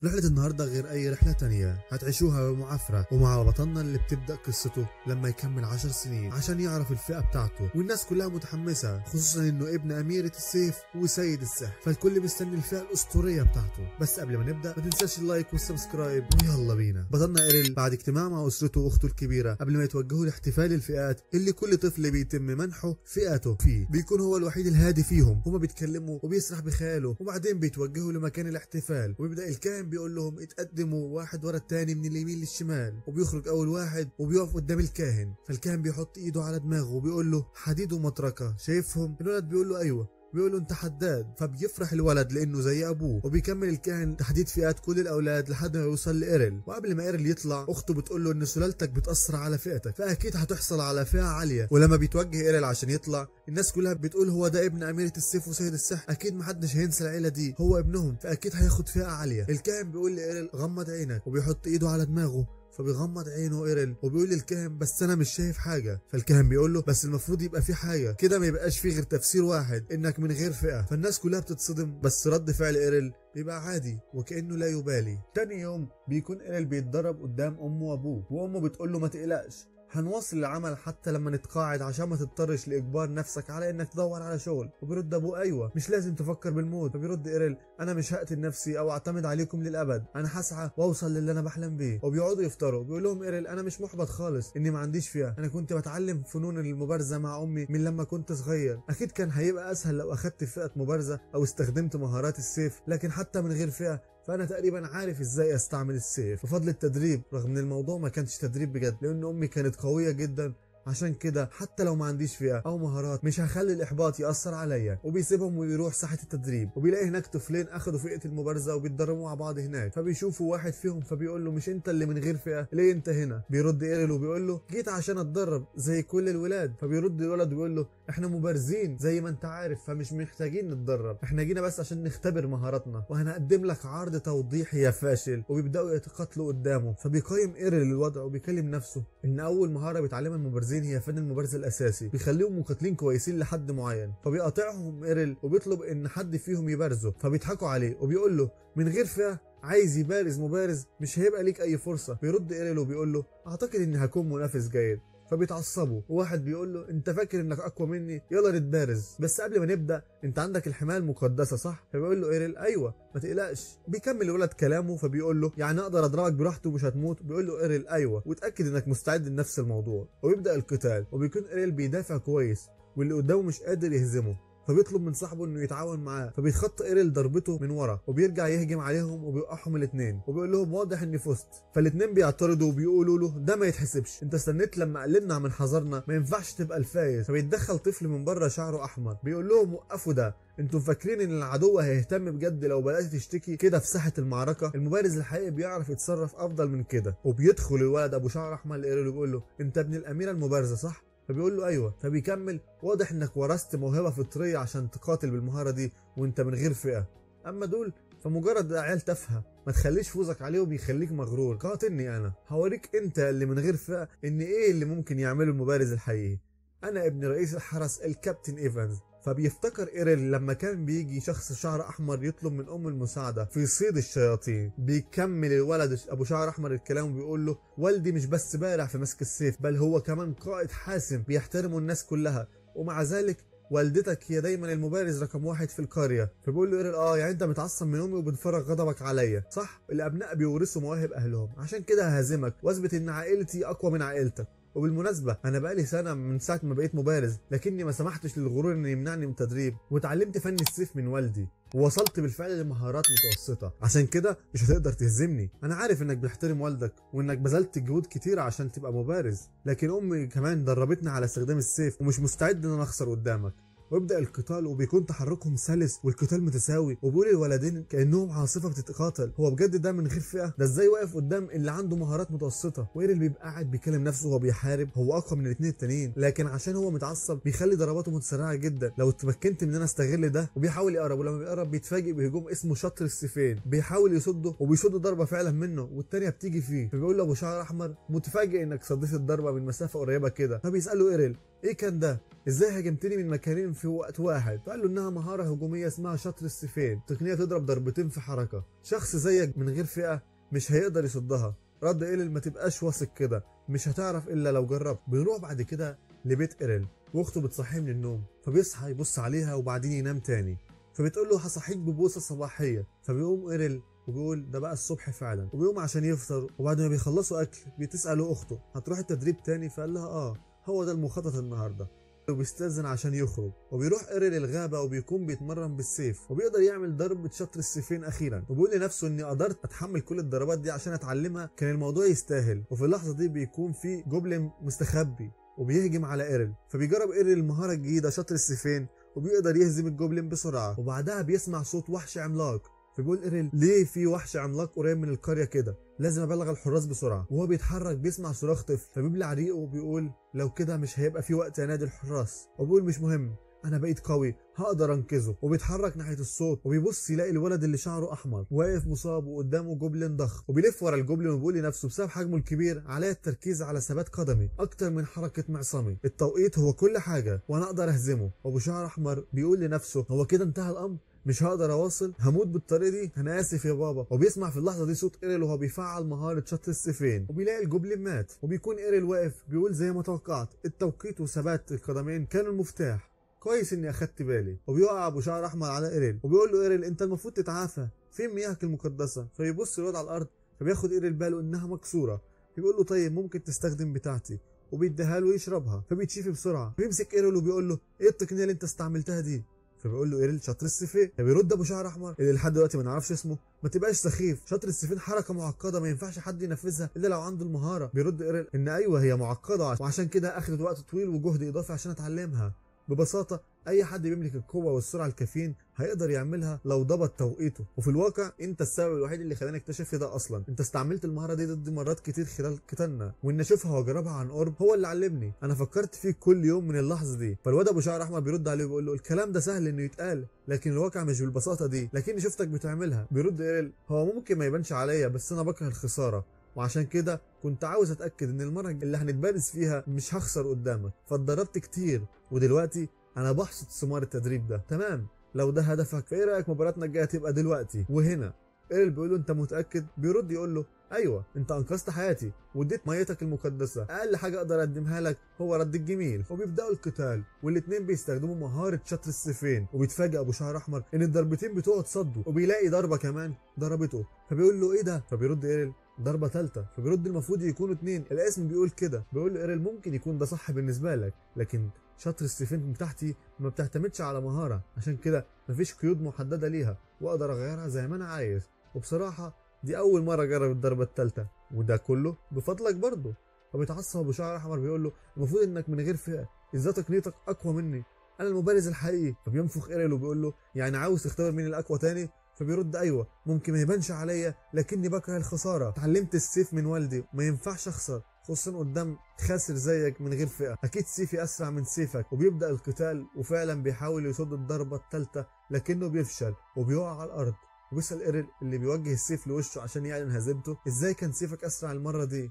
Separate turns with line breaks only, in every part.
رحلة النهاردة غير أي رحلة تانية هتعيشوها بمعافرة ومع بطلنا اللي بتبدأ قصته لما يكمل 10 سنين عشان يعرف الفئة بتاعته، والناس كلها متحمسة خصوصا إنه ابن أميرة السيف وسيد السحر، فالكل مستني الفئة الأسطورية بتاعته. بس قبل ما نبدأ ما تنساش اللايك والسبسكرايب ويلا بينا. بطلنا إيريل بعد اجتماع مع أسرته وأخته الكبيرة قبل ما يتوجهوا لاحتفال الفئات اللي كل طفل بيتم منحه فئته فيه، بيكون هو الوحيد الهادي فيهم. هما بيتكلموا وبيسرح بخياله وبعدين بيتوجهوا لمكان الاحتفال، وبيبدأ الكاهن بيقول لهم اتقدموا واحد ورا التاني من اليمين للشمال، وبيخرج اول واحد وبيقف قدام الكاهن، فالكاهن بيحط ايده على دماغه وبيقول له حديد ومطرقه شايفهم؟ الولد بيقول له ايوه، بيقول له انت حداد، فبيفرح الولد لانه زي ابوه. وبيكمل الكاهن تحديد فئات كل الاولاد لحد ما يوصل لايريل، وقبل ما ايريل يطلع اخته بتقول له ان سلالتك بتاثر على فئتك فاكيد هتحصل على فئه عاليه. ولما بيتوجه ايريل عشان يطلع الناس كلها بتقول هو ده ابن اميره السيف وسيد السحر، اكيد محدش هينسى العيله دي، هو ابنهم فاكيد هياخد فئه عاليه. الكاهن بيقول لايريل غمض عينك وبيحط ايده على دماغه، فبيغمض عينه ايريل وبيقول للكاهن بس انا مش شايف حاجه. فالكاهن بيقول له بس المفروض يبقى في حاجه كده، ما يبقاش في غير تفسير واحد انك من غير فئه. فالناس كلها بتتصدم بس رد فعل ايريل بيبقى عادي وكانه لا يبالي. تاني يوم بيكون ايريل بيتدرب قدام امه وابوه، وامه بتقول له ما تقلقش هنواصل العمل حتى لما نتقاعد عشان ما تضطرش لاجبار نفسك على انك تدور على شغل. وبيرد ابوه ايوه مش لازم تفكر بالموت. فبيرد ايريل انا مش هقتل نفسي او اعتمد عليكم للابد، انا هسعى واوصل للي انا بحلم بيه. وبيقعدوا يفطروا. بيقول لهم ايريل انا مش محبط خالص اني ما عنديش فيها، انا كنت بتعلم فنون المبارزه مع امي من لما كنت صغير، اكيد كان هيبقى اسهل لو اخدت فئه مبارزه او استخدمت مهارات السيف، لكن حتى من غير فئه فانا تقريبا عارف ازاي استعمل السيف. بفضل التدريب، رغم ان الموضوع ما كانش تدريب بجد لان امي كانت قويه جدا، عشان كده حتى لو ما عنديش فئة او مهارات مش هخلي الاحباط ياثر عليا. وبيسيبهم ويروح ساحه التدريب، وبيلاقي هناك طفلين اخذوا فئه المبارزه وبيتدربوا مع بعض هناك. فبيشوفوا واحد فيهم فبيقول له مش انت اللي من غير فئه؟ ليه انت هنا؟ بيرد ايريل وبيقول له جيت عشان اتدرب زي كل الولاد. فبيرد الولد ويقول له احنا مبارزين زي ما انت عارف فمش محتاجين نتدرب، احنا جينا بس عشان نختبر مهاراتنا وهنقدم لك عرض توضيحي يا فاشل. وبيبداوا يتقاتلوا قدامه. فبيقيم ايريل الوضع وبيكلم نفسه ان اول مهاره بيتعلمها المبارزين هي فن المبارزه الاساسي، بيخليهم مقاتلين كويسين لحد معين. فبيقاطعهم ايريل وبيطلب ان حد فيهم يبارزه، فبيضحكوا عليه وبيقول له من غير فئه عايز يبارز مبارز مش هيبقى ليك اي فرصه. بيرد ايريل وبيقول له اعتقد اني هكون منافس جيد. فبيتعصبوا، وواحد بيقول له انت فاكر انك اقوى مني؟ يلا نتبارز، بس قبل ما نبدا انت عندك الحمايه المقدسه صح؟ فبيقول له ايريل ايوه ما تقلقش. بيكمل الولد كلامه فبيقول له يعني اقدر اضربك براحته ومش هتموت؟ بيقول له ايريل ايوه وتاكد انك مستعد لنفس الموضوع. ويبدا القتال، وبيكون ايريل بيدافع كويس واللي قدامه مش قادر يهزمه، فبيطلب من صاحبه انه يتعاون معاه. فبيتخطى ايريل ضربته من ورا وبيرجع يهجم عليهم وبيوقعهم الاثنين، وبيقول لهم واضح اني فزت. فالاثنين بيعترضوا وبيقولوا له ده ما يتحسبش، انت استنيت لما قللنا من حذرنا، ما ينفعش تبقى الفايز. فبيتدخل طفل من بره شعره احمر بيقول لهم وقفوا ده، انتوا فاكرين ان العدو هيهتم بجد لو بدات تشتكي كده في ساحه المعركه؟ المبارز الحقيقي بيعرف يتصرف افضل من كده. وبيدخل الولد ابو شعر احمر لايريل وبيقول له انت ابن الاميره المبارزه صح؟ فبيقول له ايوه. فبيكمل واضح انك ورثت موهبه فطريه عشان تقاتل بالمهاره دي وانت من غير فئه، اما دول فمجرد عيال تافهه، ما تخليش فوزك عليهم يخليك مغرور. قاتلني انا هوريك انت اللي من غير فئه ان ايه اللي ممكن يعمله المبارز الحقيقي. انا ابن رئيس الحرس الكابتن ايفانز. فبيفتكر ايريل لما كان بيجي شخص شعر احمر يطلب من امه المساعده في صيد الشياطين. بيكمل الولد ابو شعر احمر الكلام وبيقول له والدي مش بس بارع في مسك السيف، بل هو كمان قائد حاسم بيحترمه الناس كلها، ومع ذلك والدتك هي دايما المبارز رقم واحد في القريه. فبيقول له ايريل يعني انت متعصب من امي وبتفرغ غضبك عليا صح؟ الابناء بيورثوا مواهب اهلهم، عشان كده ههزمك واثبت ان عائلتي اقوى من عائلتك. وبالمناسبة أنا بقالي سنة من ساعة ما بقيت مبارز، لكني ما سمحتش للغرور إنه يمنعني من التدريب، وتعلمت فن السيف من والدي ووصلت بالفعل لمهارات متوسطة، عشان كده مش هتقدر تهزمني. أنا عارف إنك بتحترم والدك وإنك بذلت جهود كتيرة عشان تبقى مبارز، لكن أمي كمان دربتني على استخدام السيف ومش مستعد إن أنا أخسر قدامك. ويبدأ القتال، وبيكون تحركهم سلس والقتال متساوي، وبيقول الولدين كأنهم عاصفة بتتقاتل. هو بجد ده من غير فئة؟ ده ازاي واقف قدام اللي عنده مهارات متوسطة؟ وايريل بيبقى قاعد بيكلم نفسه وهو بيحارب، هو اقوى من الاثنين التانيين، لكن عشان هو متعصب بيخلي ضرباته متسرعة جدا. لو اتمكنت من ان انا استغل ده، وبيحاول يقرب، ولما بيقرب بيتفاجئ بهجوم اسمه شطر السيفين، بيحاول يصده وبيصد ضربة فعلا منه والتانية بتيجي فيه. فبيقول له ابو شعر احمر متفاجئ انك صديت الضربة من مسافة قريبة كده. فبيسأله ايريل ايه كان ده؟ ازاي هاجمتني من مكانين في وقت واحد؟ فقال له انها مهاره هجوميه اسمها شطر السيفين، تقنيه تضرب ضربتين في حركه، شخص زيك من غير فئه مش هيقدر يصدها. رد ايريل ما تبقاش واثق كده، مش هتعرف الا لو جربت. بيروح بعد كده لبيت ايريل واخته بتصحيه من النوم، فبيصحى يبص عليها وبعدين ينام تاني، فبتقول له هصحيك ببوسه صباحيه. فبيقوم ايريل وبيقول ده بقى الصبح فعلا، وبيقوم عشان يفطر. وبعد ما بيخلصوا اكل بتساله اخته هتروح التدريب تاني؟ فقال لها اه، هو ده المخطط النهارده. وبيستأذن عشان يخرج، وبيروح ايريل الغابة وبيكون بيتمرن بالسيف، وبيقدر يعمل ضربة شطر السيفين أخيرا، وبيقول لنفسه إني قدرت أتحمل كل الضربات دي عشان أتعلمها، كان الموضوع يستاهل. وفي اللحظة دي بيكون في جوبلين مستخبي وبيهجم على ايريل، فبيجرب ايريل المهارة الجديدة شطر السيفين وبيقدر يهزم الجوبلين بسرعة. وبعدها بيسمع صوت وحش عملاق، فبيقول ايريل ليه في وحش عملاق قريب من القريه كده؟ لازم ابلغ الحراس بسرعه. وهو بيتحرك بيسمع صراخ طفل، فبيبلع ريقه وبيقول لو كده مش هيبقى في وقت انادي الحراس. وبيقول مش مهم، انا بقيت قوي هقدر انقذه. وبيتحرك ناحيه الصوت وبيبص يلاقي الولد اللي شعره احمر واقف مصاب وقدامه جوبلين ضخم، وبيلف ورا الجوبلين وبيقول لنفسه بسبب حجمه الكبير عليا التركيز على ثبات قدمي اكتر من حركه معصمي، التوقيت هو كل حاجه وانا اقدر اهزمه. وابو شعر احمر بيقول لنفسه هو كده انتهى الامر، مش هقدر اواصل، هموت بالطريقه دي، انا اسف يا بابا. وبيسمع في اللحظه دي صوت ايريل وهو بيفعل مهاره شطر السيفين، وبيلاقي الجوبلين مات. وبيكون ايريل واقف بيقول زي ما توقعت، التوقيت وثبات القدمين كانوا المفتاح، كويس اني اخدت بالي. وبيقع ابو شعر احمر على ايريل وبيقول له ايريل انت المفروض تتعافى، فين مياهك المقدسه؟ فيبص الواد على الارض، فبياخد ايريل باله انها مكسوره، بيقول له طيب ممكن تستخدم بتاعتي، وبيديها له يشربها. فبيتشفي بسرعه، بيمسك ايريل وبيقول له ايه التقنيه اللي انت استعملتها دي؟ فبيقول له ايريل شطر السيفين. فبيرد ابو شعر احمر اللي لحد دلوقتي ما نعرفش اسمه ما تبقاش سخيف، شطر السيفين حركه معقده ما ينفعش حد ينفذها الا لو عنده المهاره. بيرد ايريل ان ايوه هي معقده وعشان كده اخذت وقت طويل وجهد اضافي عشان اتعلمها. ببساطه اي حد بيملك القوه والسرعه الكافيين هيقدر يعملها لو ضبط توقيته. وفي الواقع انت السبب الوحيد اللي خلاني اكتشف ده اصلا، انت استعملت المهاره دي ضد مرات كتير خلال قتالنا، وان اشوفها واجربها عن قرب هو اللي علمني، انا فكرت فيك كل يوم من اللحظه دي. فالواد ابو شعر احمر بيرد عليه وبيقول له الكلام ده سهل انه يتقال، لكن الواقع مش بالبساطه دي، لكني شفتك بتعملها. بيرد ايريل هو ممكن ما يبانش عليا بس انا بكره الخساره، وعشان كده كنت عاوز اتاكد ان المره اللي هنتبارز فيها مش هخسر قدامك، فاتدربت كتير ودلوقتي انا بحصد ثمار التدريب ده. تمام، لو ده هدفك فايه رايك مباراتنا الجايه تبقى دلوقتي وهنا؟ ايريل بيقول له انت متاكد؟ بيرد يقول له ايوه، انت انقذت حياتي واديت ميتك المقدسه، اقل حاجه اقدر اقدمها لك هو رد الجميل. وبيبداوا القتال والاثنين بيستخدموا مهاره شطر السيفين، وبيتفاجئ ابو شعر احمر ان الضربتين بتوعه اتصدوا، وبيلاقي ضربه كمان ضربته. فبيقول له ايه ده؟ فبيرد ايريل ضربه ثالثه. فبيرد المفروض يكونوا اثنين، الاسم بيقول كده. بيقول له ايريل ممكن يكون ده صح بالنسبه لك، لكن شطر السيفين بتاعتي ما بتعتمدش على مهاره، عشان كده مفيش قيود محدده ليها واقدر اغيرها زي ما انا عايز، وبصراحه دي اول مره اجرب الضربه الثالثه وده كله بفضلك برضه. فبيتعصب ابو شعر احمر بيقول له المفروض انك من غير فئه، ازاي تقنيتك اقوى مني، انا المبارز الحقيقي. فبينفخ ايريل وبيقول له يعني عاوز تختبر مين الاقوى تاني؟ فبيرد ايوه، ممكن ما يبانش عليا لكني بكره الخساره، اتعلمت السيف من والدي وما ينفعش اخسر خصوصا قدام خاسر زيك من غير فئه، اكيد سيفي اسرع من سيفك. وبيبدا القتال وفعلا بيحاول يصد الضربه الثالثه لكنه بيفشل وبيقع على الارض. وبيسال ايريل اللي بيوجه السيف لوشه عشان يعلن هزيمته ازاي كان سيفك اسرع المره دي؟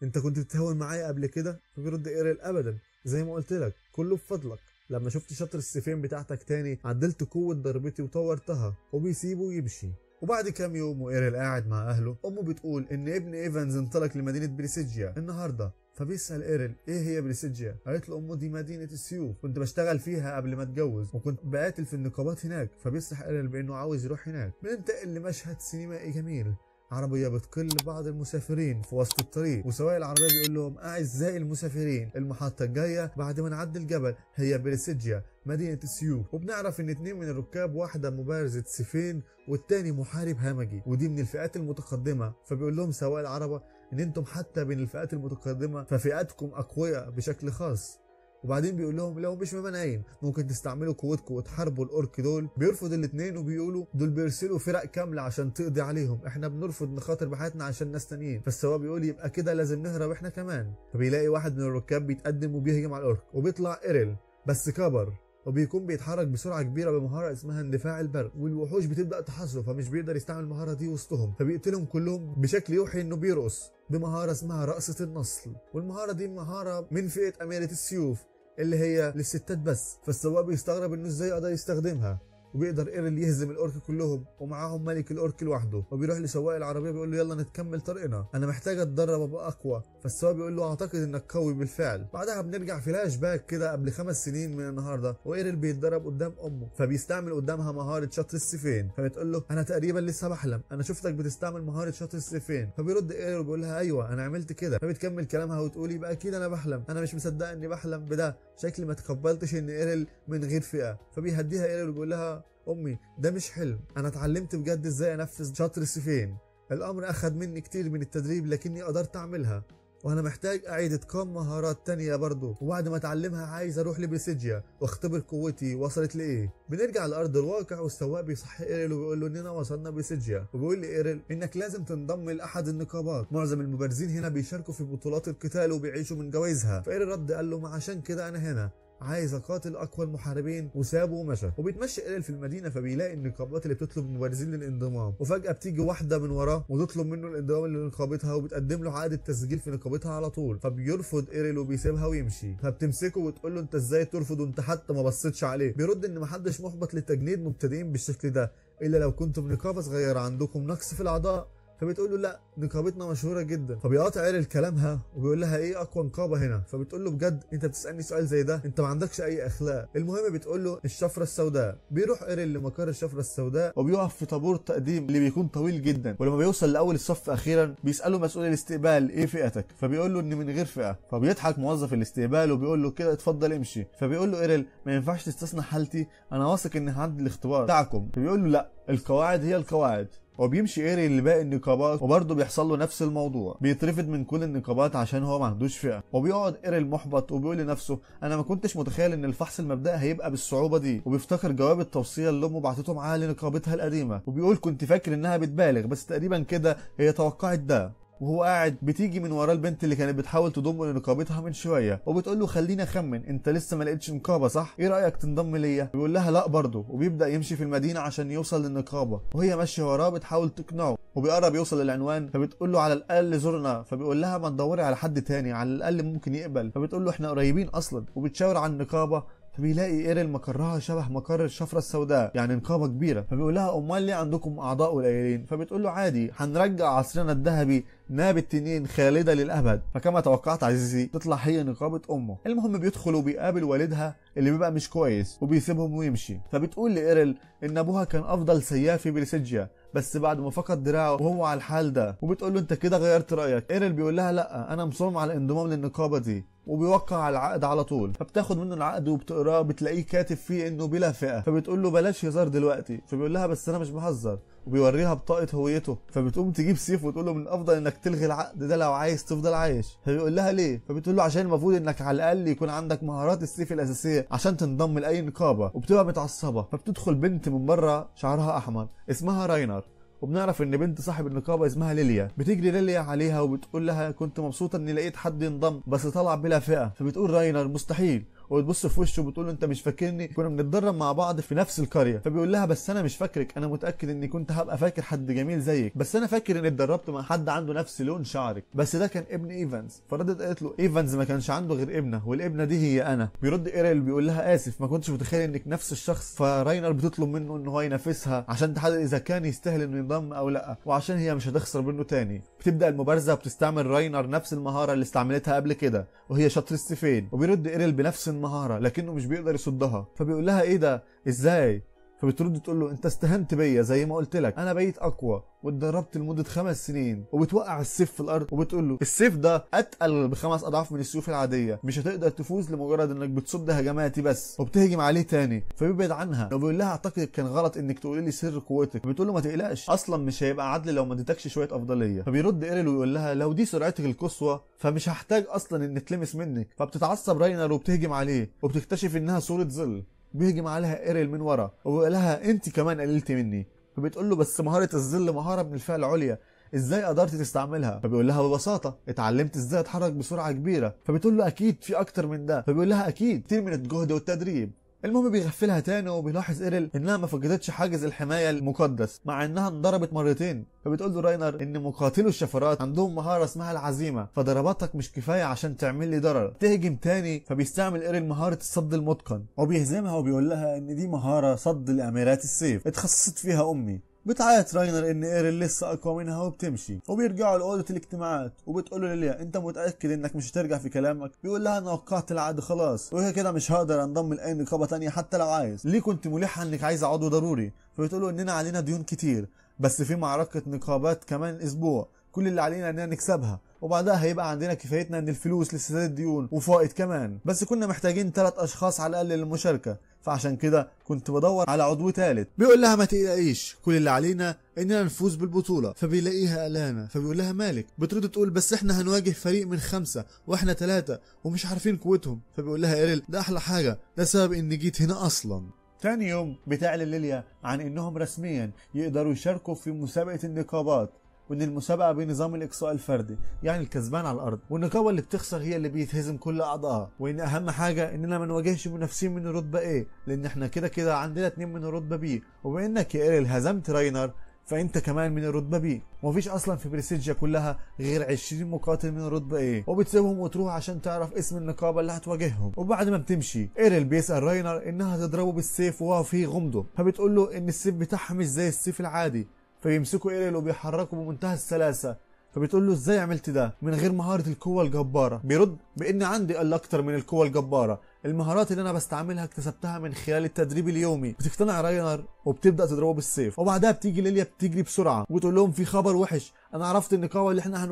انت كنت بتتهاون معايا قبل كده؟ فبيرد ايريل ابدا، زي ما قلت لك كله بفضلك، لما شفت شطر السيفين بتاعتك تاني عدلت قوه ضربتي وطورتها. وبيسيبه ويمشي. وبعد كام يوم وايريل قاعد مع اهله، امه بتقول ان ابن ايفانز انطلق لمدينه بريسيجيا النهارده. فبيسال ايريل ايه هي بريسيجيا؟ قالت له امه دي مدينه السيوف، كنت بشتغل فيها قبل ما اتجوز وكنت بقاتل في النقابات هناك. فبيصرح ايريل بانه عاوز يروح هناك. بننتقل لمشهد سينمائي جميل، عربيه بتقل بعض المسافرين في وسط الطريق، وسواق العربيه بيقول لهم اعزائي المسافرين المحطه الجايه بعد ما نعدي الجبل هي بريسيجيا مدينه السيوف. وبنعرف ان اتنين من الركاب، واحده مبارزه سيفين والتاني محارب همجي، ودي من الفئات المتقدمه. فبيقول لهم سواق العربه ان انتم حتى بين الفئات المتقدمه ففئاتكم اقوياء بشكل خاص. وبعدين بيقول لهم لو مش ممانعين ممكن تستعملوا قوتكم وتحاربوا الاورك دول. بيرفض الاثنين وبيقولوا دول بيرسلوا فرق كامله عشان تقضي عليهم، احنا بنرفض نخاطر بحياتنا عشان ناس تانيين. فالسواق بيقول يبقى كده لازم نهرب احنا كمان. فبيلاقي واحد من الركاب بيتقدم وبيهجم على الاورك، وبيطلع ايريل بس كبر، وبيكون بيتحرك بسرعه كبيره بمهاره اسمها اندفاع البرق، والوحوش بتبدا تحاصره فمش بيقدر يستعمل المهاره دي وسطهم، فبيقتلهم كلهم بشكل يوحي انه بيرقص بمهاره اسمها رقصه النصل. والمهاره دي مهاره من فئه اميره السيوف، اللي هي للستات بس. فالسواق بيستغرب انه ازاي قدر يستخدمها، وبيقدر ايرل يهزم الاورك كلهم ومعاهم ملك الاورك لوحده. وبيروح لسواق العربيه بيقول له يلا نكمل طريقنا، انا محتاج اتدرب ابقى اقوى. فالسواق بيقول له اعتقد انك قوي بالفعل. بعدها بنرجع فلاش باك كده قبل 5 سنين من النهارده، وايرل بيتدرب قدام امه، فبيستعمل قدامها مهاره شطر السيفين. فبتقول له انا تقريبا لسه بحلم، انا شفتك بتستعمل مهاره شطر السيفين. فبيرد ايرل وبيقول لها ايوه انا عملت كده. فبتكمل كلامها وتقول يبقى اكيد انا بحلم، انا مش مصدقه اني بحلم بده، شكلي ما تقبلتش ان ايرل من غير فئه. فبيهديها ايرل وبيقول لها امي ده مش حلم، انا اتعلمت بجد ازاي انفذ شطر السيفين. الامر اخذ مني كتير من التدريب لكني قدرت اعملها، وانا محتاج اعيد اتقان مهارات تانية برضه. وبعد ما اتعلمها عايز اروح لبريسيجيا واختبر قوتي وصلت لايه. بنرجع لارض الواقع والسواق بيصحي ايرل وبيقول له اننا وصلنا بريسيجيا، وبيقول لايرل انك لازم تنضم لاحد النقابات، معظم المبارزين هنا بيشاركوا في بطولات القتال وبيعيشوا من جوائزها. فايرل رد قال له ما عشان كده انا هنا عايز اقاتل اقوى المحاربين، وسابه ومشى. وبيتمشى ايرل في المدينه فبيلاقي النقابات اللي بتطلب المبارزين للانضمام، وفجاه بتيجي واحده من وراه وتطلب منه الانضمام لنقابتها وبتقدم له عقد التسجيل في نقابتها على طول. فبيرفض ايرل وبيسيبها ويمشي. فبتمسكه وتقول له انت ازاي ترفض وانت حتى ما بصيتش عليه. بيرد ان محدش محبط لتجنيد مبتدئين بالشكل ده الا لو كنتم نقابه صغيره عندكم نقص في الاعضاء. فبتقول له لا نقابتنا مشهوره جدا. فبيقاطع ايرل كلامها وبيقول لها ايه اقوى نقابه هنا. فبتقول له بجد انت بتسالني سؤال زي ده، انت ما عندكش اي اخلاق. المهم بتقول له الشفره السوداء. بيروح ايرل لمقر الشفره السوداء وبيقف في طابور تقديم اللي بيكون طويل جدا، ولما بيوصل لاول الصف اخيرا بيساله مسؤول الاستقبال ايه فئتك، فبيقول له ان من غير فئه. فبيضحك موظف الاستقبال وبيقول له كده اتفضل امشي. فبيقول له ايرل ما ينفعش تستثنى حالتي، انا واثق اني هعدي الاختبار بتاعكم. فبيقول له لا القواعد هي القواعد. وبيمشي ايرل لباقي النقابات وبرضه بيحصل له نفس الموضوع، بيترفض من كل النقابات عشان هو ما عندوش فئه. وبيقعد ايرل محبط وبيقول لنفسه انا ما كنتش متخيل ان الفحص المبدئي هيبقى بالصعوبه دي. وبيفتكر جواب التوصيه اللي امه بعتته معاه لنقابتها القديمه، وبيقول كنت فاكر انها بتبالغ بس تقريبا كده هي توقعت ده. وهو قاعد بتيجي من وراه البنت اللي كانت بتحاول تضمه لنقابتها من شويه، وبتقول له خليني اخمن انت لسه ما لقيتش نقابه صح؟ ايه رايك تنضم ليا؟ بيقول لها لا برضه. وبيبدا يمشي في المدينه عشان يوصل للنقابه، وهي ماشيه وراه بتحاول تقنعه، وبيقرب يوصل للعنوان. فبتقول له على الاقل زورنا. فبيقول لها ما تدوري على حد تاني على الاقل ممكن يقبل. فبتقول له احنا قريبين اصلا، وبتشاور على النقابه. فبيلاقي ايرل مقرها شبه مقر الشفره السوداء، يعني نقابه كبيره. فبيقول لها امال ليه عندكم اعضاء قليلين؟ فبتقول له عادي هنرجع عصرنا الذهبي ناب التنين خالده للابد. فكما توقعت عزيزي تطلع هي نقابه امه. المهم بيدخل وبيقابل والدها اللي بيبقى مش كويس وبيسيبهم ويمشي. فبتقول لايرل ان ابوها كان افضل سياف في بريسيجيا بس بعد ما فقد دراعه وهو على الحال ده. وبتقول له انت كده غيرت رايك. ايرل بيقول لها لا انا مصمم على الانضمام للنقابه دي، وبيوقع على العقد على طول. فبتاخد منه العقد وبتقراه بتلاقيه كاتب فيه انه بلا فئه. فبتقول له بلاش هزار دلوقتي. فبيقول لها بس انا مش بهزر، وبيوريها بطاقه هويته. فبتقوم تجيب سيف وتقول له من الافضل انك تلغي العقد ده لو عايز تفضل عايش. فبيقول لها ليه؟ فبتقول له عشان المفروض انك على الاقل يكون عندك مهارات السيف الاساسيه عشان تنضم لاي نقابه. وبتبقى متعصبه. فبتدخل بنت من بره شعرها احمر اسمها راينر، وبنعرف ان بنت صاحب النقابه اسمها ليليا. بتجري ليليا عليها وبتقول لها كنت مبسوطه اني لقيت حد ينضم بس طلع بلا فئه. فبتقول راينر مستحيل، وبتبص في وشه وبتقول له انت مش فاكرني؟ كنا بنتدرب مع بعض في نفس القريه. فبيقول لها بس انا مش فاكرك، انا متاكد اني كنت هبقى فاكر حد جميل زيك، بس انا فاكر اني اتدربت مع حد عنده نفس لون شعرك بس ده كان ابن ايفانز. فردت قالت له ايفانز ما كانش عنده غير ابنه والابنه دي هي انا. بيرد ايرل بيقول لها اسف ما كنتش متخيل انك نفس الشخص. فراينر بتطلب منه ان هو ينافسها عشان تحدد اذا كان يستاهل انه ينضم او لا، وعشان هي مش هتخسر منه تاني. بتبدا المبارزه وبتستعمل راينر نفس المهاره اللي استعملتها قبل كده وهي شطر السيفين، وبيرد ايرل بنفس المهاره لكنه مش بيقدر يصدها. فبيقول لها ايه ده ازاي؟ فبترد تقول له انت استهنت بيا زي ما قلت لك، انا بقيت اقوى واتدربت لمده 5 سنين. وبتوقع السيف في الارض وبتقول له السيف ده اتقل ب5 اضعاف من السيوف العاديه، مش هتقدر تفوز لمجرد انك بتصد هجماتي بس. وبتهجم عليه تاني فبيبعد عنها وبيقول لها اعتقد كان غلط انك تقولي لي سر قوتك. فبتقول له ما تقلقش اصلا مش هيبقى عدل لو ما اديتكش شويه افضليه. فبيرد ايرل ويقول لها لو دي سرعتك القصوى فمش هحتاج اصلا ان تلمس منك. فبتتعصب راينر وبتهجم عليه وبتكتشف انها صوره ظل. بيهجم عليها ايرل من ورا وبيقول لها انت كمان قللتي مني. فبتقول له بس مهاره الظل مهاره من الفئه العليا، ازاي قدرت تستعملها؟ فبيقول لها ببساطه اتعلمت ازاي اتحرك بسرعه كبيره. فبتقول له اكيد في اكتر من ده. فبيقول لها اكيد كتير من الجهد والتدريب. المهم بيغفلها تاني وبيلاحظ ايريل انها ما فقدتش حاجز الحمايه المقدس مع انها انضربت مرتين. فبتقول له راينر ان مقاتلو الشفرات عندهم مهاره اسمها العزيمه، فضرباتك مش كفايه عشان تعمل لي ضرر. تهجم تاني فبيستعمل ايريل مهاره الصد المتقن وبيهزمها وبيقول لها ان دي مهاره صد لاميرات السيف اتخصصت فيها امي. بتعيط راينر ان ايريل لسه اقوى منها وبتمشي، وبيرجعوا لاوضه الاجتماعات وبتقول له ليليا انت متاكد انك مش هترجع في كلامك؟ بيقول لها انا وقعت العقد خلاص وهي كده مش هقدر انضم لاي نقابه تانية حتى لو عايز. ليه كنت ملحه انك عايزه عضو ضروري؟ فبتقول له اننا علينا ديون كتير بس في معركه نقابات كمان اسبوع، كل اللي علينا اننا نكسبها وبعدها هيبقى عندنا كفايتنا من الفلوس لسداد الديون وفائض كمان، بس كنا محتاجين 3 اشخاص على الاقل للمشاركه، فعشان كده كنت بدور على عضو ثالث. بيقول لها ما تقلقيش كل اللي علينا اننا نفوز بالبطوله. فبيلاقيها قلقانه فبيقول لها مالك؟ بترد تقول بس احنا هنواجه فريق من 5 واحنا 3 ومش عارفين قوتهم. فبيقول لها ايريل ده احلى حاجه، ده سبب اني جيت هنا اصلا. تاني يوم بتعلن ليليا عن انهم رسميا يقدروا يشاركوا في مسابقه النقابات، وان المسابقه بنظام الاقصاء الفردي، يعني الكسبان على الارض والنقابه اللي بتخسر هي اللي بيتهزم كل اعضائها، وان اهم حاجه اننا ما نواجهش منافسين من الرتبه ايه لان احنا كده كده عندنا 2 من الرتبه بي، وبما انك يا ايريل هزمت راينر فانت كمان من الرتبه بي، ومفيش اصلا في بريسيجيا كلها غير 20 مقاتل من الرتبه ايه، وبتسيبهم وتروح عشان تعرف اسم النقابه اللي هتواجههم. وبعد ما بتمشي ايريل بيسال راينر انها تضربه بالسيف وهو فيه غمضه، فبتقول له ان السيف بتاعها مش زي السيف العادي، فيمسكوا ايريل وبيحركوا بمنتهى السلاسه. فبتقول له ازاي عملت ده من غير مهاره القوه الجباره؟ بيرد بان عندي اكتر من القوه الجباره، المهارات اللي انا بستعملها اكتسبتها من خلال التدريب اليومي. بتقتنع راينر وبتبدا تضربه بالسيف، وبعدها بتيجي ليليا بتجري بسرعه وتقول لهم في خبر وحش، انا عرفت النقابه اللي احنا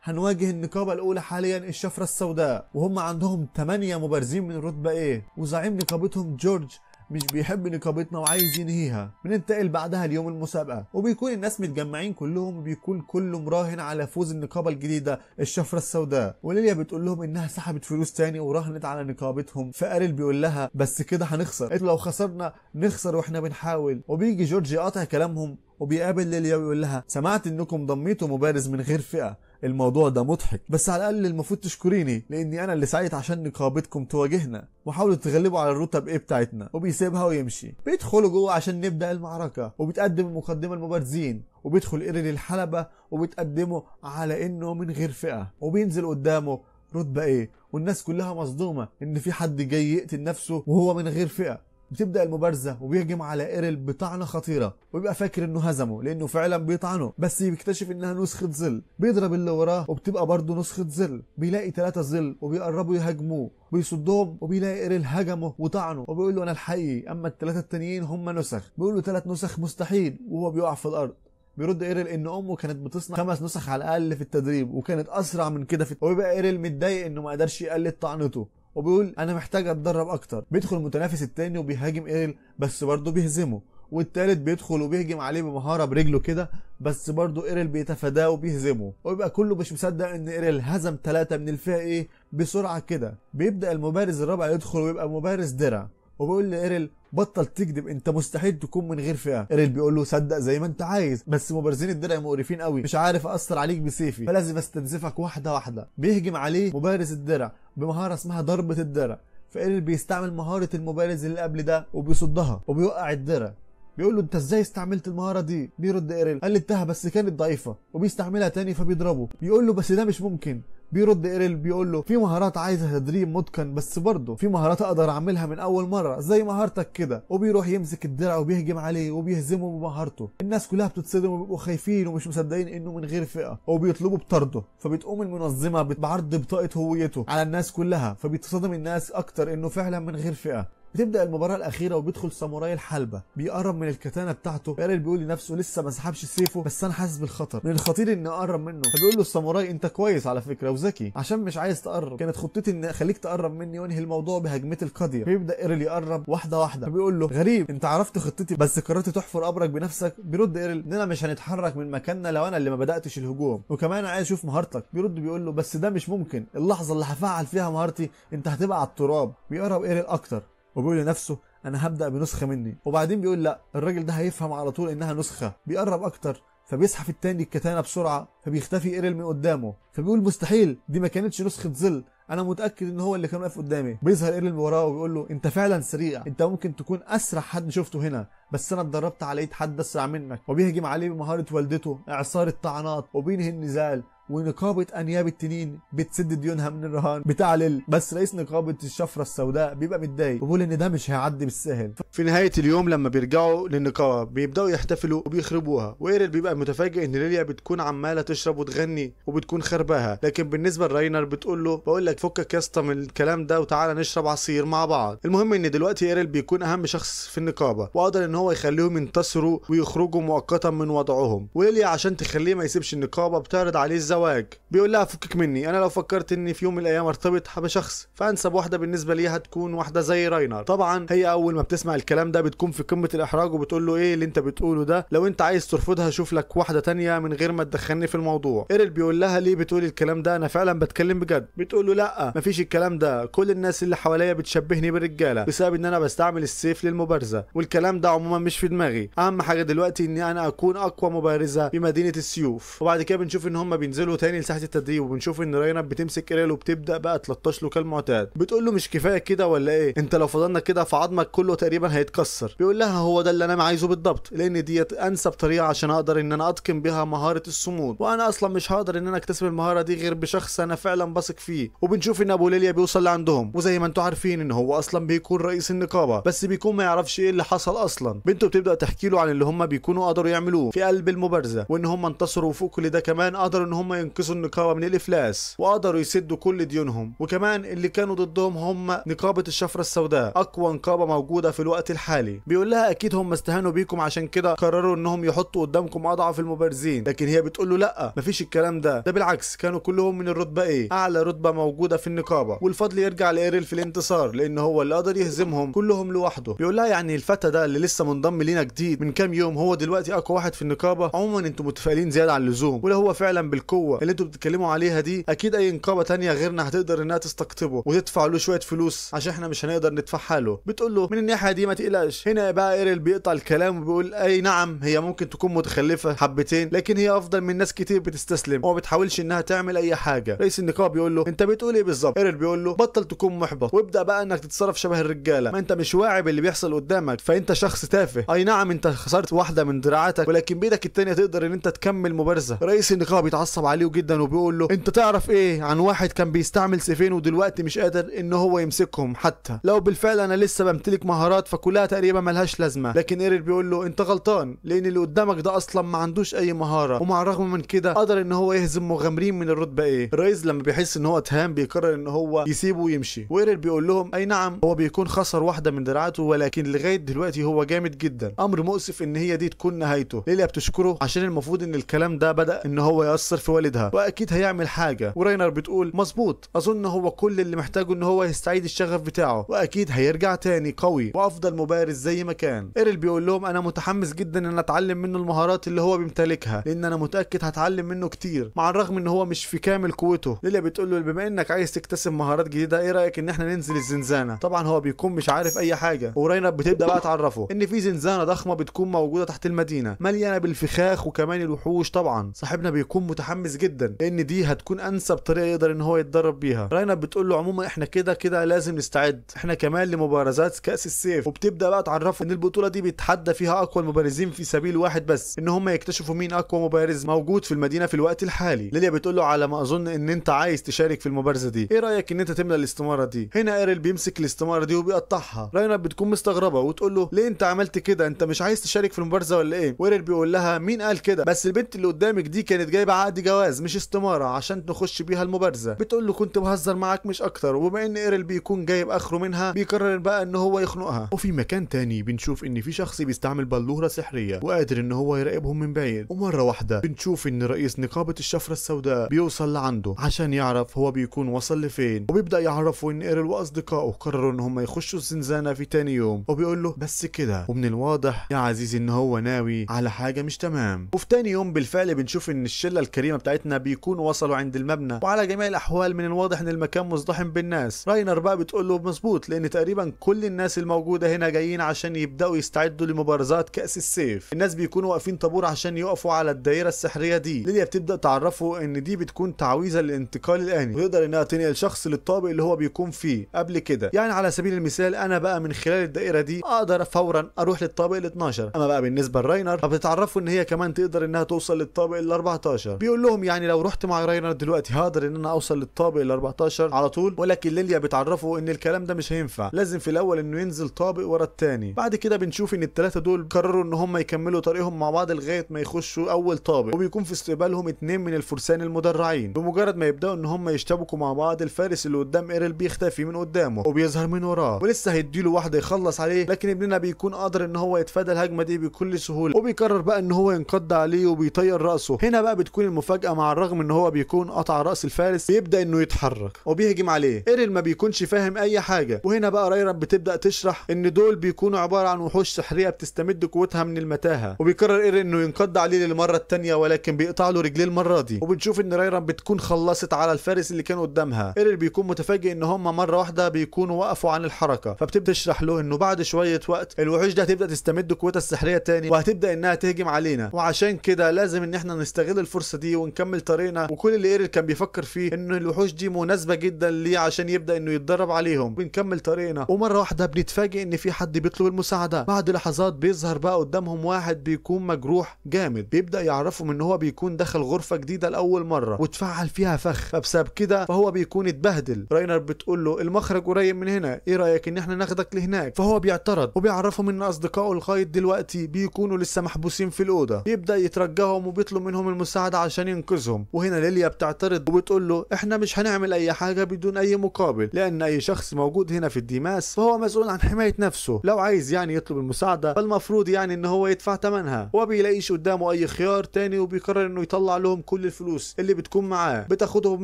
هنواجه النقابه الاولى حاليا الشفره السوداء، وهم عندهم 8 مبارزين من الرتبه ايه، وزعيم نقابتهم جورج مش بيحب نقابتنا وعايز ينهيها. بننتقل بعدها ليوم المسابقه وبيكون الناس متجمعين كلهم وبيكون كله مراهن على فوز النقابه الجديده الشفره السوداء، وليليا بتقول لهم انها سحبت فلوس تاني وراهنت على نقابتهم. فاريل بيقول لها بس كده هنخسر، قالت لو خسرنا نخسر واحنا بنحاول. وبيجي جورج يقاطع كلامهم وبيقابل ليليا ويقول لها سمعت انكم ضميتوا مبارز من غير فئه، الموضوع ده مضحك بس على الاقل المفروض تشكريني لاني انا اللي سعيت عشان نقابتكم تواجهنا وحاولوا تغلبوا على الرتب ايه بتاعتنا. وبيسيبها ويمشي. بيدخلوا جوه عشان نبدا المعركه وبتقدم المقدمه المبارزين، وبيدخل ايريل الحلبه وبتقدمه على انه من غير فئه، وبينزل قدامه رتبه ايه والناس كلها مصدومه ان في حد جاي يقتل نفسه وهو من غير فئه. بتبدا المبارزه وبيهجم على ايريل بطعنه خطيره وبيبقى فاكر انه هزمه لانه فعلا بيطعنه، بس بيكتشف انها نسخه ظل. بيضرب اللي وراه وبتبقى برضه نسخه ظل، بيلاقي 3 ظل وبيقربوا يهاجموه بيصدهم، وبيلاقي ايريل هجمه وطعنه وبيقول له انا الحقيقي اما ال3 التانيين هم نسخ. بيقول له 3 نسخ مستحيل وهو بيقع في الارض. بيرد ايريل ان امه كانت بتصنع 5 نسخ على الاقل في التدريب وكانت اسرع من كده وبيبقى ايريل متضايق انه ما قدرش يقلد طعنته وبيقول انا محتاج اتدرب اكتر. بيدخل المتنافس التاني وبيهاجم ايريل بس برضه بيهزمه، والتالت بيدخل وبيهجم عليه بمهاره برجله كده بس برضه ايريل بيتفاداه وبيهزمه، ويبقى كله مش مصدق ان ايريل هزم 3 من الفئه ايه بسرعه كده. بيبدا المبارز الرابع يدخل ويبقى مبارز درع، وبيقول لايريل بطل تكذب انت مستحيل تكون من غير فئه. ايريل بيقول له صدق زي ما انت عايز بس مبارزين الدرع مقرفين قوي، مش عارف اثر عليك بسيفي فلازم استنزفك واحده واحده. بيهجم عليه مبارز الدرع بمهاره اسمها ضربه الدرع، فايريل بيستعمل مهاره المبارز اللي قبل ده وبيصدها وبيوقع الدرع. بيقول له انت ازاي استعملت المهاره دي؟ بيرد ايريل قلدتها بس كانت ضعيفه، وبيستعملها تاني فبيضربه. بيقول له بس ده مش ممكن. بيرد ايريل بيقول له في مهارات عايزه تدريب متقن بس برضه في مهارات اقدر اعملها من اول مره زي مهارتك كده. وبيروح يمسك الدرع وبيهجم عليه وبيهزمه بمهارته. الناس كلها بتتصدم وبيبقوا خايفين ومش مصدقين انه من غير فئه وبيطلبوا بطرده. فبتقوم المنظمه بعرض بطاقه هويته على الناس كلها، فبيتصدم الناس اكتر انه فعلا من غير فئه. بتبدا المباراه الاخيره وبيدخل ساموراي الحلبه بيقرب من الكتانه بتاعته. ايريل بيقول لنفسه لسه ما سحبش سيفه بس انا حاسس بالخطر، من الخطير اني اقرب منه. فبيقول له الساموراي انت كويس على فكره وذكي عشان مش عايز تقرب، كانت خطتي ان اخليك تقرب مني وانهي الموضوع بهجمتي القاضيه. بيبدا ايريل يقرب واحده واحده. فبيقول له غريب انت عرفت خطتي بس قررت تحفر قبرك بنفسك. بيرد ايريل اننا مش هنتحرك من مكاننا لو انا اللي ما بداتش الهجوم، وكمان عايز اشوف مهارتك. بيرد بيقول له بس ده مش ممكن، اللحظه اللي هفعل فيها مهارتي انت هتبقى على التراب. بيقرب ايريل اكتر وبيقول لنفسه انا هبدا بنسخه مني، وبعدين بيقول لا الراجل ده هيفهم على طول انها نسخه. بيقرب اكتر فبيسحب التاني الكتانه بسرعه فبيختفي ايريل من قدامه. فبيقول مستحيل دي ما كانتش نسخه ظل، انا متاكد ان هو اللي كان واقف قدامي. بيظهر ايرل وراه وبيقول له انت فعلا سريع، انت ممكن تكون اسرع حد شفته هنا، بس انا اتدربت على ايد حد اسرع منك. وبيهجم عليه بمهاره والدته اعصار الطعنات، وبينهي النزال. ونقابة أنياب التنين بتسد ديونها من الرهان بتاع ليل، بس رئيس نقابة الشفرة السوداء بيبقى متضايق وبيقول إن ده مش هيعدي بالسهل. في نهاية اليوم لما بيرجعوا للنقابة بيبدأوا يحتفلوا وبيخربوها، وإيرل بيبقى متفاجئ إن ليليا بتكون عمالة تشرب وتغني وبتكون خرباها، لكن بالنسبة لراينر بتقول له بقول لك فكك يا اسطى من الكلام ده وتعالى نشرب عصير مع بعض. المهم إن دلوقتي إيرل بيكون أهم شخص في النقابة، وقدر إن هو يخليهم ينتصروا ويخرجوا مؤقتا من وضعهم. وليليا عشان تخليه ما يسيبش النقابة بتعرض عليه الزواج، بيقول لها فكك مني، انا لو فكرت اني في يوم من الايام ارتبط بشخص فانسب واحده بالنسبه لي هتكون واحده زي راينر. طبعا هي اول ما بتسمع الكلام ده بتكون في قمه الاحراج وبتقول له ايه اللي انت بتقوله ده، لو انت عايز ترفضها شوف لك واحده تانية من غير ما تدخلني في الموضوع. ايرل بيقول لها ليه بتقولي الكلام ده، انا فعلا بتكلم بجد. بتقول له لا مفيش الكلام ده، كل الناس اللي حواليا بتشبهني بالرجاله بسبب ان انا بستعمل السيف للمبارزه، والكلام ده عموما مش في دماغي، اهم حاجه دلوقتي اني انا اكون اقوى مبارزه بمدينه السيوف. وبعد كده بنشوف ان هم بينزلوا تاني لساحه التدريب، وبنشوف ان راينر بتمسك ايرل وبتبدا بقى تلطش له كالمعتاد. بتقول له مش كفايه كده ولا ايه، انت لو فضلنا كده فعظمك كله تقريبا هيتكسر. بيقول لها هو ده اللي انا عايزه بالضبط، لان ديت انسب طريقه عشان اقدر ان انا اتقن بها مهاره الصمود، وانا اصلا مش هقدر ان انا اكتسب المهاره دي غير بشخص انا فعلا بثق فيه. وبنشوف ان ابو ليليا بيوصل لعندهم، وزي ما انتم عارفين ان هو اصلا بيكون رئيس النقابه، بس بيكون ما يعرفش ايه اللي حصل اصلا. بنته بتبدا تحكي له عن اللي هم بيكونوا قدروا يعملوه في قلب المبارزه، وان هم انتصروا، وفوق كل ده كمان قدروا ان هم ينقذوا النقابه من الافلاس، وقدروا يسدوا كل ديونهم. وكمان اللي كانوا ضدهم هم نقابة الشفرة السوداء، اقوى نقابة موجودة في الوقت الحالي. بيقول لها اكيد هم استهانوا بيكم عشان كده قرروا انهم يحطوا قدامكم اضعف المبارزين، لكن هي بتقول له لا مفيش الكلام ده بالعكس كانوا كلهم من الرتبة ايه، اعلى رتبة موجودة في النقابة، والفضل يرجع لايرل في الانتصار لان هو اللي قدر يهزمهم كلهم لوحده. بيقول لها يعني الفتى ده اللي لسه منضم لينا جديد من كام يوم هو دلوقتي اقوى واحد في النقابة؟ عموما انتم متفائلين زيادة عن اللزوم، ولا هو فعلا بالقوة اللي انتم بتتكلموا عليها دي اكيد اي نقابة تانية غيرنا هتقدر انها تستقطبه وتدفع له شويه فلوس عشان احنا مش هنقدر ندفعها له. بتقول له من الناحيه دي ما تقلقش. هنا بقى ايرل بيقطع الكلام وبيقول اي نعم هي ممكن تكون متخلفه حبتين، لكن هي افضل من ناس كتير بتستسلم وما بتحاولش انها تعمل اي حاجه. رئيس النقابه بيقول له انت بتقول ايه بالظبط؟ ايرل بيقول له بطل تكون محبط وابدا بقى انك تتصرف شبه الرجاله، ما انت مش واعي باللي بيحصل قدامك، فانت شخص تافه. اي نعم انت خسرت واحده من دراعاتك، ولكن بايدك الثانيه تقدر ان انت تكمل مبارزه. رئيس النقابه بيتعصب عليه جدا وبيقول له انت تعرف ايه عن واحد كان بيستعمل سيفين ودلوقتي مش قادر ان هو يمسكهم، حتى لو بالفعل انا لسه بمتلك مهارات فكلها تقريبا ملهاش لازمه. لكن ايرل بيقول له انت غلطان، لان اللي قدامك ده اصلا ما عندوش اي مهاره، ومع الرغم من كده قدر ان هو يهزم مغامرين من الرتبه ايه. الرئيس لما بيحس ان هو اتهان بيقرر ان هو يسيبه ويمشي، وايرل بيقول لهم اي نعم هو بيكون خسر واحده من دراعاته، ولكن لغايه دلوقتي هو جامد جدا. امر مؤسف ان هي دي تكون نهايته. ليليا بتشكره عشان المفروض ان الكلام ده بدا ان هو ياثر في والدها، واكيد هيعمل حاجه. وراينر بتقول مظبوط، اظن هو كل اللي محتاجه ان هو يستعيد الشغف بتاعه، واكيد هيرجع تاني قوي وافضل مبارز زي ما كان. ايرل بيقول لهم انا متحمس جدا ان اتعلم منه المهارات اللي هو بيمتلكها، لان انا متاكد هتعلم منه كتير مع الرغم ان هو مش في كامل قوته. ليليا بتقول له بما انك عايز تكتسب مهارات جديده ايه رايك ان احنا ننزل الزنزانه؟ طبعا هو بيكون مش عارف اي حاجه، وراينر بتبدا بقى تعرفه ان في زنزانه ضخمه بتكون موجوده تحت المدينه مليانه بالفخاخ وكمان الوحوش. طبعا صاحبنا بيكون متحمس جدا لان دي هتكون انسب طريقه يقدر ان هو يتدرب بيها. راينر بتقول له عموما احنا كده كده لازم نستعد احنا كمان لمبارزات كاس السيف، وبتبدا بقى تعرفه ان البطوله دي بيتحدى فيها اقوى المبارزين في سبيل واحد بس، ان هم يكتشفوا مين اقوى مبارز موجود في المدينه في الوقت الحالي. ليليا بتقول له على ما اظن ان انت عايز تشارك في المبارزه دي، ايه رايك ان انت تملى الاستماره دي؟ هنا ايرل بيمسك الاستماره دي وبيقطعها. راينر بتكون مستغربه وتقول له ليه انت عملت كده؟ انت مش عايز تشارك في المبارزه ولا ايه؟ وايرل بيقول لها مين قال كده؟ بس البنت اللي قدامك دي كانت جايبه عقد جواز مش استماره عشان نخش بيها المبارزه. بتقول له كنت بهزر معاك مش اكتر. وبما ان ايرل بيكون جايب اخره منها بيقرر بقى ان هو يخنقها. وفي مكان تاني بنشوف ان في شخص بيستعمل بلوره سحريه وقادر ان هو يراقبهم من بعيد، ومره واحده بنشوف ان رئيس نقابه الشفره السوداء بيوصل لعنده عشان يعرف هو بيكون وصل لفين، وبيبدا يعرفوا ان ايرل واصدقائه قرروا ان هم يخشوا الزنزانه في تاني يوم، وبيقول له بس كده، ومن الواضح يا عزيزي ان هو ناوي على حاجه مش تمام. وفي تاني يوم بالفعل بنشوف ان الشله الكريمه بتاعتهم
بتاعتنا بيكونوا وصلوا عند المبنى، وعلى جميع الاحوال من الواضح ان المكان مزدحم بالناس. راينر بقى بتقول له مظبوط، لان تقريبا كل الناس الموجوده هنا جايين عشان يبداوا يستعدوا لمبارزات كاس السيف. الناس بيكونوا واقفين طابور عشان يقفوا على الدائره السحريه دي. ليليا بتبدا تعرفه ان دي بتكون تعويذه للانتقال الاني، ويقدر انها تنقل شخص للطابق اللي هو بيكون فيه قبل كده. يعني على سبيل المثال انا بقى من خلال الدائره دي اقدر فورا اروح للطابق ال12. اما بقى بالنسبه لراينر فبتعرفوا ان هي كمان تقدر انها توصل للطابق ال14. بيقول لهم يعني لو رحت مع راينر دلوقتي هقدر ان انا اوصل للطابق ال14 على طول، ولكن ليليا بتعرفه ان الكلام ده مش هينفع، لازم في الاول انه ينزل طابق ورا التاني. بعد كده بنشوف ان الثلاثه دول قرروا ان هم يكملوا طريقهم مع بعض لغايه ما يخشوا اول طابق، وبيكون في استقبالهم 2 من الفرسان المدرعين. بمجرد ما يبداوا ان هم يشتبكوا مع بعض الفارس اللي قدام ايرل بيختفي من قدامه وبيظهر من وراه، ولسه هيديله واحده يخلص عليه، لكن ابننا بيكون قادر ان هو يتفادى الهجمه دي بكل سهوله، وبيقرر بقى ان هو ينقض عليه وبيطير راسه. هنا بقى بتكون المفاجاه، مع الرغم ان هو بيكون قطع راس الفارس بيبدا انه يتحرك وبيهجم عليه. ايرل ما بيكونش فاهم اي حاجه، وهنا بقى راينر بتبدا تشرح ان دول بيكونوا عباره عن وحوش سحريه بتستمد قوتها من المتاهه، وبيقرر ايرل انه ينقض عليه للمره الثانيه، ولكن بيقطع له رجليه المره دي. وبنشوف ان راينر بتكون خلصت على الفارس اللي كان قدامها. ايرل بيكون متفاجئ ان هم مره واحده بيكونوا وقفوا عن الحركه، فبتبدا تشرح له انه بعد شويه وقت الوحوش ده هتبدا تستمد قوتها السحريه تاني وهتبدا انها تهجم علينا، وعشان كده لازم ان احنا نستغل الفرصه دي ونكمل طريقنا. وكل اللي ايرل كان بيفكر فيه ان الوحوش دي مناسبه جدا ليه عشان يبدا انه يتدرب عليهم. بنكمل طريقنا ومره واحده بنتفاجئ ان في حد بيطلب المساعده. بعد لحظات بيظهر بقى قدامهم واحد بيكون مجروح جامد، بيبدا يعرفهم ان هو بيكون دخل غرفه جديده لاول مره واتفعل فيها فخ، فبسبب كده فهو بيكون اتبهدل. راينر بتقول له المخرج قريب من هنا، ايه رايك ان احنا ناخدك لهناك؟ فهو بيعترض وبيعرفهم ان اصدقائه لغايه دلوقتي بيكونوا لسه محبوسين في الاوضه. بيبدا يترجاهم وبيطلب منهم المساعده عشان ينقذهم. وهنا ليليا بتعترض وبتقول له احنا مش هنعمل اي حاجه بدون اي مقابل، لان اي شخص موجود هنا في الديماس فهو مسؤول عن حمايه نفسه. لو عايز يعني يطلب المساعده فالمفروض يعني ان هو يدفع ثمنها. وما بيلاقيش قدامه اي خيار تاني، وبيقرر انه يطلع لهم كل الفلوس اللي بتكون معاه. بتاخدهم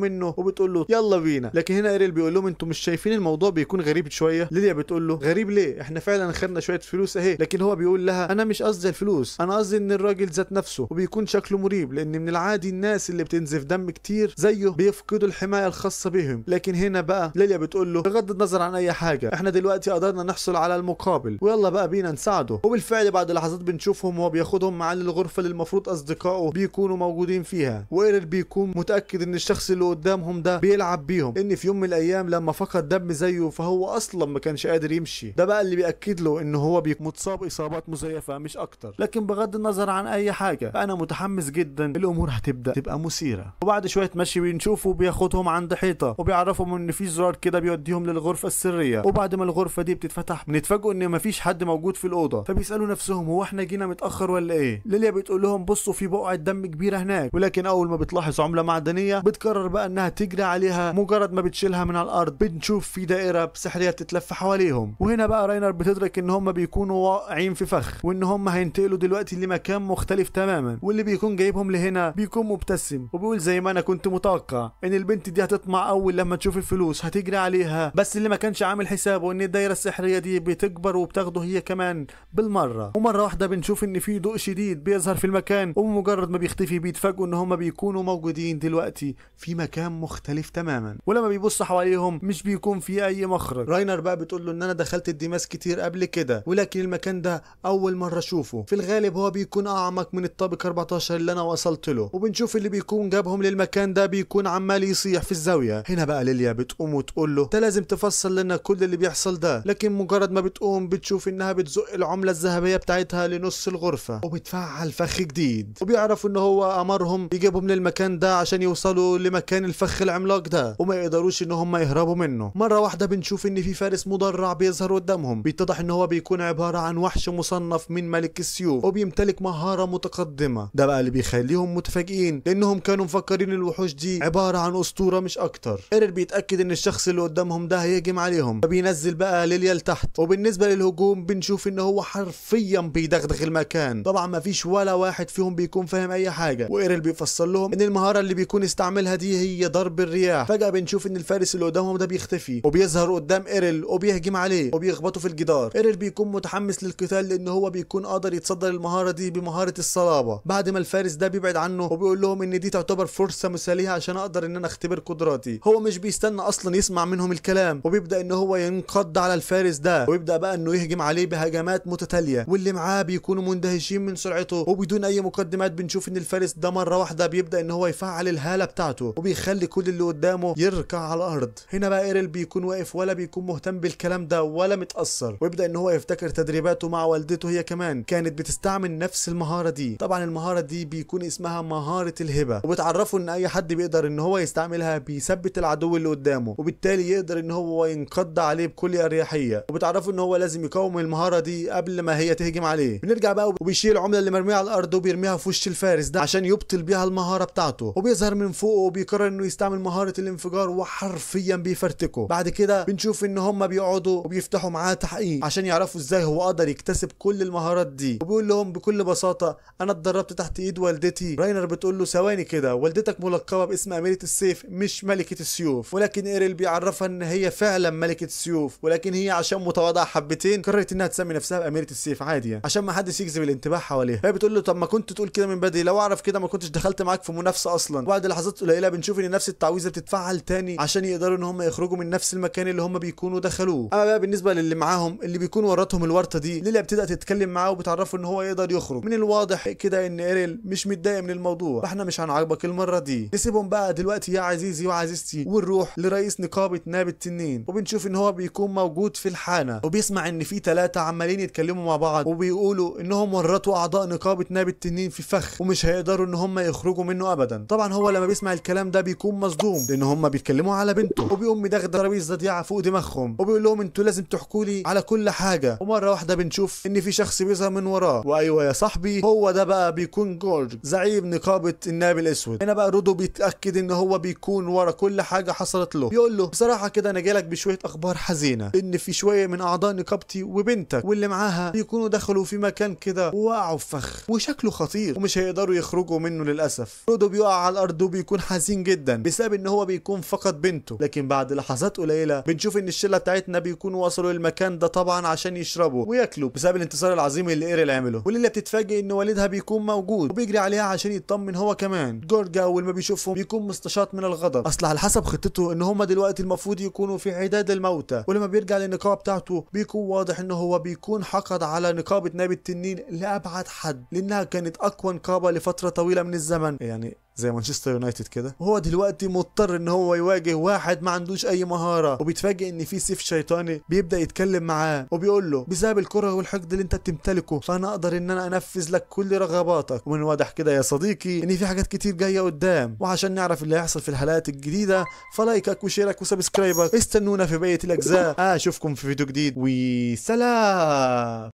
منه وبتقول له يلا بينا. لكن هنا ايرل بيقول لهم انتوا مش شايفين الموضوع بيكون غريب شويه؟ ليليا بتقول له غريب ليه؟ احنا فعلا خدنا شويه فلوس اهي. لكن هو بيقول لها انا مش قصدي الفلوس، انا قصدي ان الراجل ذات نفسه وبيكون شكله مريب، لان من العادي الناس اللي بتنزف دم كتير زيه بيفقدوا الحمايه الخاصه بهم. لكن هنا بقى ليليا بتقول له بغض النظر عن اي حاجه احنا دلوقتي قدرنا نحصل على المقابل، ويلا بقى بينا نساعده. وبالفعل بعد لحظات بنشوفهم وهو بياخدهم معاه للغرفه اللي المفروض اصدقائه بيكونوا موجودين فيها. وايرل بيكون متاكد ان الشخص اللي قدامهم ده بيلعب بيهم، لان في يوم من الايام لما فقد دم زيه فهو اصلا ما كانش قادر يمشي. ده بقى اللي بياكد له ان هو بيكون متصاب اصابات مزيفه مش اكتر. لكن بغض النظر عن اي حاجه فانا متحمس جدا، الامور هتبدا تبقى مثيره. وبعد شويه مشي بنشوفه بياخدهم عند حيطه وبيعرفهم ان في زرار كده بيوديهم للغرفه السريه. وبعد ما الغرفه دي بتتفتح بنتفاجئوا ان مفيش حد موجود في الاوضه، فبيسالوا نفسهم هو احنا جينا متاخر ولا ايه؟ ليليا بتقول لهم بصوا في بقعه دم كبيره هناك، ولكن اول ما بتلاحظ عمله معدنيه بتقرر بقى انها تجري عليها. مجرد ما بتشيلها من على الارض بنشوف في دائره سحريه بتتلف حواليهم. وهنا بقى راينر بتدرك ان هم بيكونوا واقعين في فخ، وان هم هينتقلوا دلوقتي لمكان مختلف تماما. واللي بيكون جايبهم لهنا بيكون مبتسم وبيقول زي ما انا كنت متوقع ان البنت دي هتطمع اول لما تشوف الفلوس هتجري عليها، بس اللي ما كانش عامل حسابه ان الدايره السحريه دي بتكبر وبتاخده هي كمان بالمره. ومره واحده بنشوف ان في ضوء شديد بيظهر في المكان، وبمجرد ما بيختفي بيتفاجئوا ان هم بيكونوا موجودين دلوقتي في مكان مختلف تماما. ولما بيبص حواليهم مش بيكون في اي مخرج. راينر بقى بتقول له ان انا دخلت الديماس كتير قبل كده، ولكن المكان ده اول مره اشوفه. في الغالب هو بيكون اعمق من الطابق 14 اللي انا وصلت له. وبنشوف اللي بيكون جابهم للمكان ده بيكون عمال يصيح في الزاويه. هنا بقى ليليا بتقوم وتقول له انت لازم تفصل لنا كل اللي بيحصل ده. لكن مجرد ما بتقوم بتشوف انها بتزق العمله الذهبيه بتاعتها لنص الغرفه وبتفعل فخ جديد، وبيعرفوا ان هو امرهم يجيبهم للمكان ده عشان يوصلوا لمكان الفخ العملاق ده وما يقدروش ان هم يهربوا منه. مره واحده بنشوف ان في فارس مدرع بيظهر قدامهم، بيتضح ان هو بيكون عباره عن وحش مصنف من ملك السيوف وبيمتلك مهاره متقدمه. ده بقى اللي بيخليهم متفاجئين لانهم كانوا مفكرين الوحوش دي عباره عن اسطوره مش اكتر. ايرل بيتاكد ان الشخص اللي قدامهم ده هيهجم عليهم، فبينزل بقى ليليا لتحت. وبالنسبه للهجوم بنشوف ان هو حرفيا بيدغدغ المكان. طبعا ما فيش ولا واحد فيهم بيكون فاهم اي حاجه، وايرل بيفسر لهم ان المهاره اللي بيكون استعملها دي هي ضرب الرياح. فجاه بنشوف ان الفارس اللي قدامهم ده بيختفي وبيظهر قدام ايرل وبيهجم عليه وبيخبطه في الجدار. ايرل بيكون متحمس للقتال لان هو بيكون قادر يتصدر المهاره دي بمهاره الصلابه. بعد ما الفارس ده بيبعد عنه وبيقول لهم لهم ان دي تعتبر فرصه مثاليه عشان اقدر ان انا اختبر قدراتي. هو مش بيستنى اصلا يسمع منهم الكلام، وبيبدا ان هو ينقض على الفارس ده، ويبدا بقى انه يهجم عليه بهجمات متتاليه، واللي معاه بيكونوا مندهشين من سرعته. وبدون اي مقدمات بنشوف ان الفارس ده مره واحده بيبدا ان هو يفعل الهاله بتاعته، وبيخلي كل اللي قدامه يركع على الارض. هنا بقى ايرل بيكون واقف ولا بيكون مهتم بالكلام ده ولا متاثر، ويبدا ان هو يفتكر تدريباته مع والدته، هي كمان كانت بتستعمل نفس المهاره دي. طبعا المهاره دي بيكون اسمها مهاره الهبه، وبتعرفه ان اي حد بيقدر ان هو يستعملها بيثبت العدو اللي قدامه، وبالتالي يقدر ان هو ينقض عليه بكل اريحيه. وبتعرفه ان هو لازم يقاوم المهاره دي قبل ما هي تهجم عليه. بنرجع بقى وبيشيل العمله اللي مرميه على الارض وبيرميها في وش الفارس ده عشان يبطل بيها المهاره بتاعته، وبيظهر من فوق وبيقرر انه يستعمل مهاره الانفجار وحرفيا بيفرتكه. بعد كده بنشوف ان هم بيقعدوا وبيفتحوا معاه تحقيق عشان يعرفوا ازاي هو قدر يكتسب كل المهارات دي، وبيقول لهم بكل بساطه انا اتدربت تحت ايد والدتي. راينر بتقول له ثواني كده، والدتك ملقبه باسم اميره السيف مش ملكه السيوف. ولكن ايرل بيعرفها ان هي فعلا ملكه السيوف، ولكن هي عشان متواضعه حبتين قررت انها تسمي نفسها باميره السيف عادي عشان ما حدش يجذب الانتباه حواليها. فهي بتقول له طب ما كنت تقول كده من بدري، لو اعرف كده ما كنتش دخلت معاك في منافسه اصلا. وبعد لحظات قليله بنشوف ان نفس التعويذه بتتفعل تاني عشان يقدروا ان هم يخرجوا من نفس المكان اللي هم بيكونوا دخلوه. اما بقى بالنسبه للي معاهم اللي بيكون ورطهم الورطه دي، ليليا بتبدا تتكلم معاه وبتعرفه ان هو يقدر يخرج. من الواضح كده ان ايرل مش متضايق من الموضوع، فاحنا مش هنعاقبك المره دي. نسيبهم بقى دلوقتي يا عزيزي وعزيزتي ونروح لرئيس نقابه ناب التنين، وبنشوف ان هو بيكون موجود في الحانه، وبيسمع ان في 3 عمالين يتكلموا مع بعض وبيقولوا انهم ورطوا اعضاء نقابه ناب التنين في فخ ومش هيقدروا ان هم يخرجوا منه ابدا. طبعا هو لما بيسمع الكلام ده بيكون مصدوم لان هم بيتكلموا على بنته، وبيقوم مدغدغ ترابيزه ضيعه فوق دماغهم وبيقول لهم انتوا لازم تحكوا لي على كل حاجه. ومره واحده بنشوف ان في شخص بيظهر من وراه، وايوه يا صاحبي هو ده بقى بيكون جورج زعيم نقابه الناب الاسود. هنا بقى رودو بيتاكد ان هو بيكون ورا كل حاجه حصلت له. بيقول له بصراحه كده انا جايلك بشويه اخبار حزينه، ان في شويه من اعضاء نقابتي وبنتك واللي معاها بيكونوا دخلوا في مكان كده ووقعوا في فخ وشكله خطير ومش هيقدروا يخرجوا منه للاسف. رودو بيقع على الارض وبيكون حزين جدا بسبب ان هو بيكون فقد بنته. لكن بعد لحظات قليله بنشوف ان الشله بتاعتنا بيكونوا وصلوا للمكان ده طبعا عشان يشربوا وياكلوا بسبب الانتصار العظيم اللي ايرل عمله. وليليا بتتفاجئ ان والدها بيكون موجود وبيجري عليها عشان يطمن هو كمان. جورج اول ما بيشوفهم بيكون مستشاط من الغضب، اصل على حسب خطته ان هم دلوقتي المفروض يكونوا في عداد الموتى. ولما بيرجع للنقابه بتاعته بيكون واضح ان هو بيكون حقد على نقابه ناب التنين لابعد حد، لانها كانت اقوى نقابه لفتره طويله من الزمن، يعني زي مانشستر يونايتد كده. وهو دلوقتي مضطر ان هو يواجه واحد ما عندوش اي مهاره، وبيتفاجئ ان في سيف شيطاني بيبدا يتكلم معاه وبيقول له بسبب الكره والحقد اللي انت بتمتلكه فانا اقدر ان انا انفذ لك كل رغباتك. ومن واضح كده يا صديقي ان في حاجات كتير جايه قدام، وعشان نعرف اللي هيحصل في الحلقات الجديده فلايكك وشيرك وسبسكرايبك. استنونا في بقيه الاجزاء. اشوفكم في فيديو جديد وسلام.